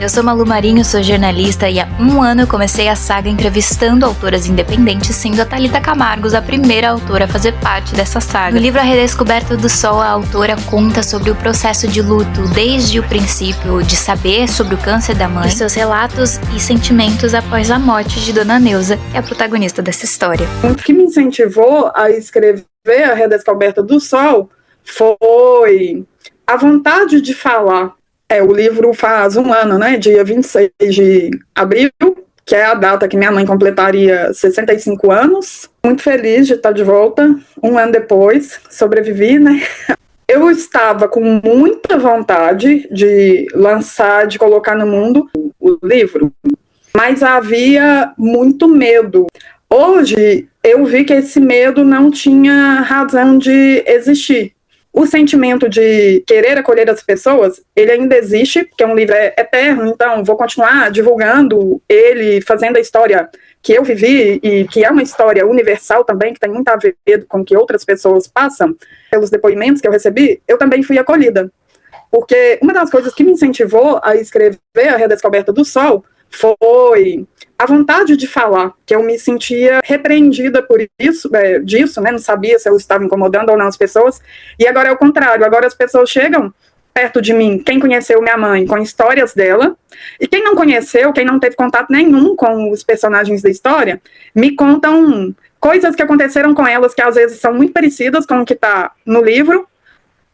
Eu sou Malu Marinho, sou jornalista e há um ano eu comecei a saga entrevistando autoras independentes, sendo a Thalita Camargos a primeira autora a fazer parte dessa saga. No livro A Redescoberta do Sol, a autora conta sobre o processo de luto desde o princípio de saber sobre o câncer da mãe, e seus relatos e sentimentos após a morte de Dona Neuza, que é a protagonista dessa história. O que me incentivou a escrever A Redescoberta do Sol foi a vontade de falar. O livro faz um ano, né, dia 26 de abril, que é a data que minha mãe completaria 65 anos. Muito feliz de estar de volta, um ano depois, sobrevivi, né. Eu estava com muita vontade de lançar, de colocar no mundo o livro, mas havia muito medo. Hoje, eu vi que esse medo não tinha razão de existir. O sentimento de querer acolher as pessoas, ele ainda existe, porque um livro é eterno, então vou continuar divulgando ele, fazendo a história que eu vivi, e que é uma história universal também, que tem muito a ver com o que outras pessoas passam. Pelos depoimentos que eu recebi, eu também fui acolhida. Porque uma das coisas que me incentivou a escrever A Redescoberta do Sol foi a vontade de falar, que eu me sentia repreendida por disso, né, não sabia se eu estava incomodando ou não as pessoas, e agora é o contrário, agora as pessoas chegam perto de mim, quem conheceu minha mãe, com histórias dela, e quem não conheceu, quem não teve contato nenhum com os personagens da história, me contam coisas que aconteceram com elas, que às vezes são muito parecidas com o que está no livro,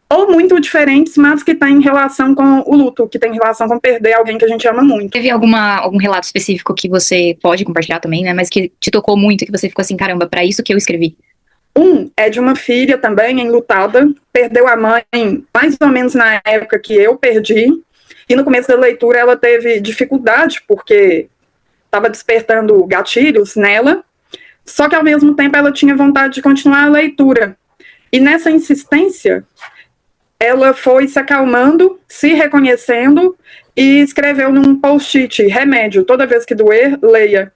ou muito diferentes, mas que tem relação com o luto, que tem relação com perder alguém que a gente ama muito. Teve algum relato específico que você pode compartilhar também, né, mas que te tocou muito, que você ficou assim, caramba, pra isso que eu escrevi? É de uma filha também, enlutada, perdeu a mãe mais ou menos na época que eu perdi, e no começo da leitura ela teve dificuldade, porque estava despertando gatilhos nela, só que ao mesmo tempo ela tinha vontade de continuar a leitura. E nessa insistência, ela foi se acalmando, se reconhecendo e escreveu num post-it, remédio, toda vez que doer, leia.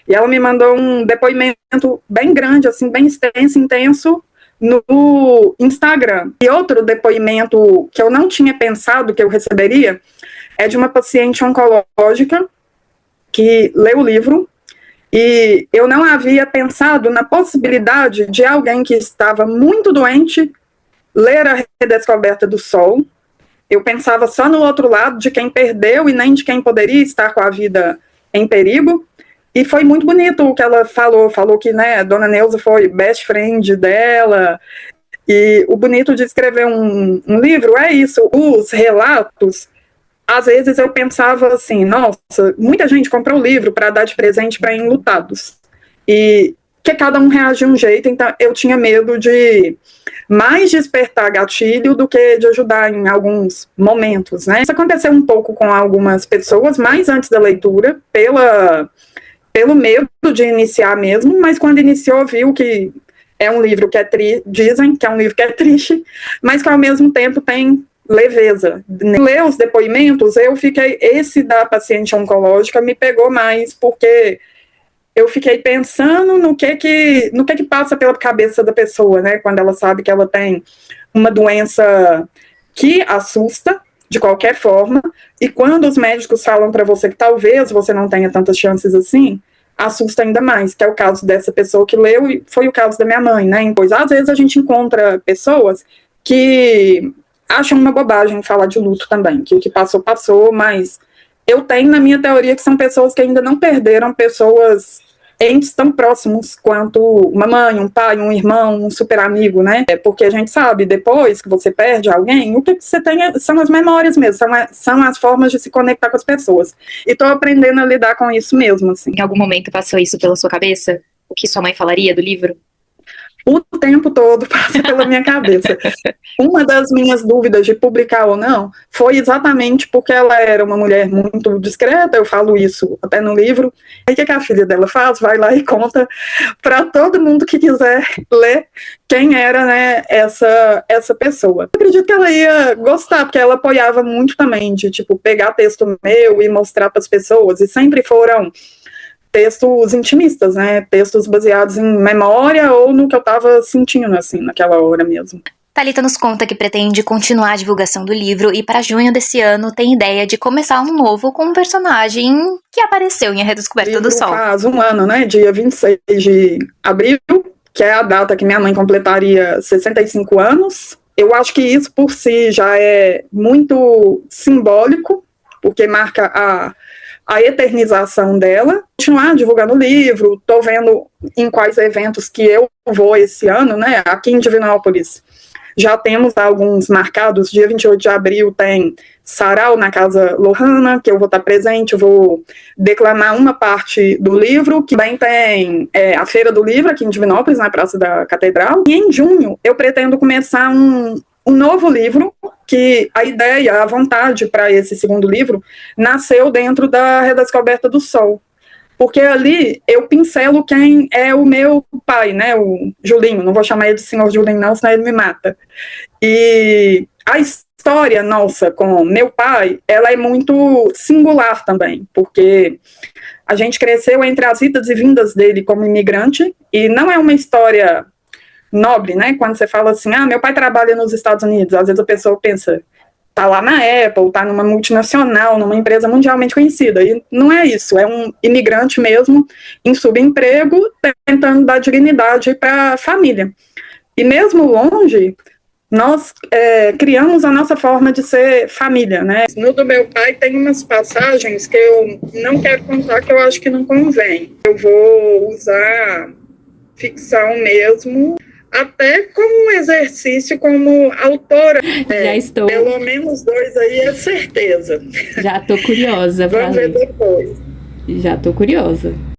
E ela me mandou um depoimento bem grande, assim, bem extenso, intenso, no Instagram. E outro depoimento que eu não tinha pensado que eu receberia é de uma paciente oncológica que leu o livro, e eu não havia pensado na possibilidade de alguém que estava muito doente ler A Redescoberta do Sol. Eu pensava só no outro lado, de quem perdeu e nem de quem poderia estar com a vida em perigo. E foi muito bonito o que ela falou que, né, Dona Neuza foi best friend dela. E o bonito de escrever um livro é isso, os relatos. Às vezes eu pensava assim, nossa, muita gente comprou o livro para dar de presente para enlutados. E que cada um reage de um jeito, então eu tinha medo de mais despertar gatilho do que de ajudar em alguns momentos, né? Isso aconteceu um pouco com algumas pessoas, mais antes da leitura, pelo medo de iniciar mesmo, mas quando iniciou viu que é um livro que é dizem que é um livro que é triste, mas que ao mesmo tempo tem leveza. Ler os depoimentos, esse da paciente oncológica me pegou mais, porque eu fiquei pensando no que passa pela cabeça da pessoa, né, quando ela sabe que ela tem uma doença que assusta, de qualquer forma, e quando os médicos falam para você que talvez você não tenha tantas chances assim, assusta ainda mais, que é o caso dessa pessoa que leu, e foi o caso da minha mãe, né, pois às vezes a gente encontra pessoas que acham uma bobagem falar de luto também, que o que passou, passou, mas eu tenho na minha teoria que são pessoas que ainda não perderam pessoas, entes tão próximos quanto uma mãe, um pai, um irmão, um super amigo, né? Porque a gente sabe, depois que você perde alguém, o que você tem são as memórias mesmo, são as formas de se conectar com as pessoas. E tô aprendendo a lidar com isso mesmo, assim. Em algum momento passou isso pela sua cabeça? O que sua mãe falaria do livro? O tempo todo passa pela minha cabeça. Uma das minhas dúvidas de publicar ou não foi exatamente porque ela era uma mulher muito discreta, eu falo isso até no livro. Aí o que a filha dela faz? Vai lá e conta para todo mundo que quiser ler quem era, né, essa pessoa. Eu acredito que ela ia gostar, porque ela apoiava muito também de, tipo, pegar texto meu e mostrar para as pessoas, e sempre foram textos intimistas, né, textos baseados em memória ou no que eu estava sentindo, assim, naquela hora mesmo. Thalita nos conta que pretende continuar a divulgação do livro e para junho desse ano tem ideia de começar um novo com um personagem que apareceu em A Redescoberta do Sol. Faz um ano, né, dia 26 de abril, que é a data que minha mãe completaria 65 anos. Eu acho que isso por si já é muito simbólico, porque marca a eternização dela. Continuar divulgando o livro, estou vendo em quais eventos que eu vou esse ano, né, aqui em Divinópolis. Já temos alguns marcados, dia 28 de abril tem sarau na Casa Lohana, que eu vou estar presente, eu vou declamar uma parte do livro, que também tem a Feira do Livro aqui em Divinópolis, na Praça da Catedral. E em junho eu pretendo começar um novo livro, que a ideia, a vontade para esse segundo livro, nasceu dentro da Redescoberta do Sol. Porque ali eu pincelo quem é o meu pai, né, o Julinho, não vou chamar ele de senhor Julinho não, senão ele me mata. E a história nossa com meu pai, ela é muito singular também, porque a gente cresceu entre as idas e vindas dele como imigrante, e não é uma história nobre, né, quando você fala assim, meu pai trabalha nos Estados Unidos, às vezes a pessoa pensa, tá lá na Apple, tá numa multinacional, numa empresa mundialmente conhecida, e não é isso, é um imigrante mesmo, em subemprego, tentando dar dignidade para a família. E mesmo longe, nós criamos a nossa forma de ser família, né? No do meu pai tem umas passagens que eu não quero contar, que eu acho que não convém. Eu vou usar ficção mesmo, até como um exercício como autora. Já estou. Pelo menos 2 aí é certeza. Já tô curiosa. Vamos ver depois. Já tô curiosa.